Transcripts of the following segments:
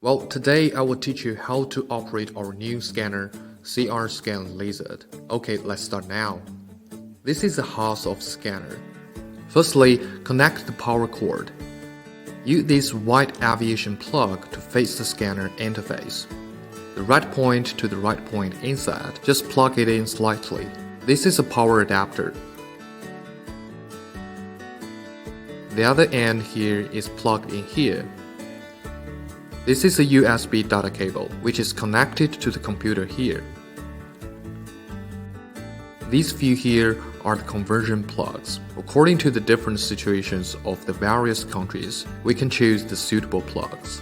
Well, today I will teach you how to operate our new scanner, CR Scan Lizard. Okay, let's start now. This is the house of scanner. Firstly, connect the power cord. Use this white aviation plug to face the scanner interface. The right point to the right point inside, just plug it in slightly. This is a power adapter. The other end here is plugged in here. This is a USB data cable, which is connected to the computer here. These few here are the conversion plugs. According to the different situations of the various countries, we can choose the suitable plugs.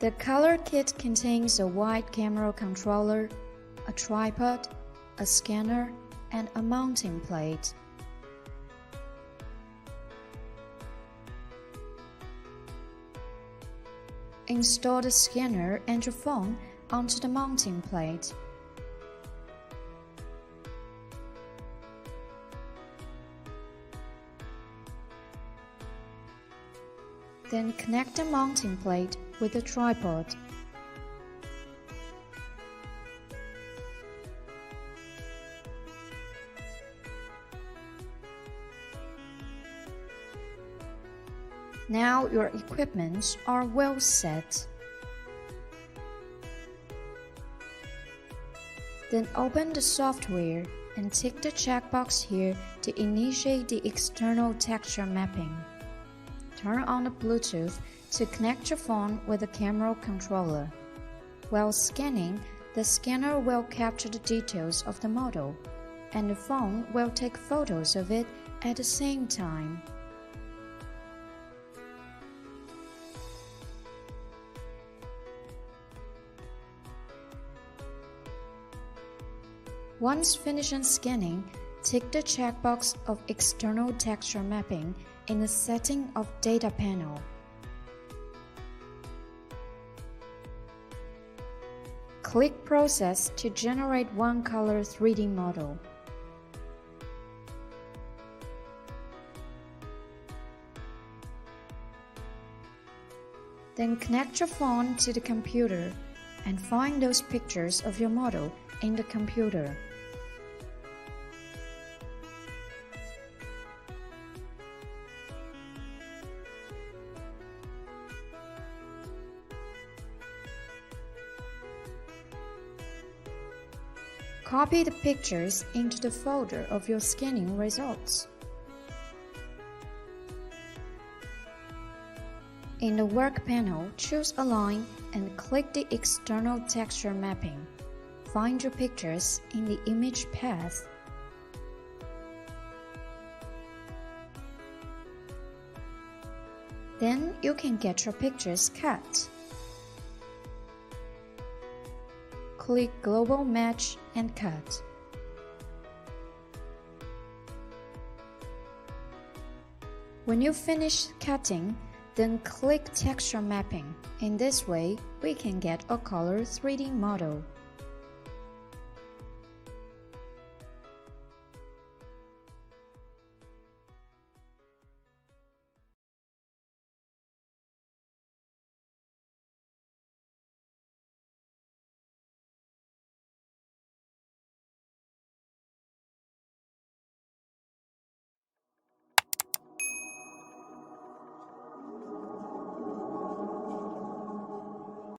The color kit contains a wide camera controller, a tripod, a scanner, and a mounting plate. Install the scanner and your phone onto the mounting plate. Then connect the mounting plate with the tripod. Now your equipment are well set. Then open the software and tick the checkbox here to initiate the external texture mapping. turn on the Bluetooth to connect your phone with the camera controller. While scanning, the scanner will capture the details of the model, and the phone will take photos of it at the same time. Once finished scanning, tick the checkbox of External Texture Mapping in the Setting of Data panel. Click Process to generate one-color 3D model. Then connect your phone to the computer and find those pictures of your model in the computer. Copy the pictures into the folder of your scanning results. In the Work panel, choose Align and click the External Texture Mapping. Find your pictures in the image path. Then you can get your pictures cut. Click Global Match and Cut. When you finish cutting, then click Texture Mapping. In this way, we can get a color 3D model.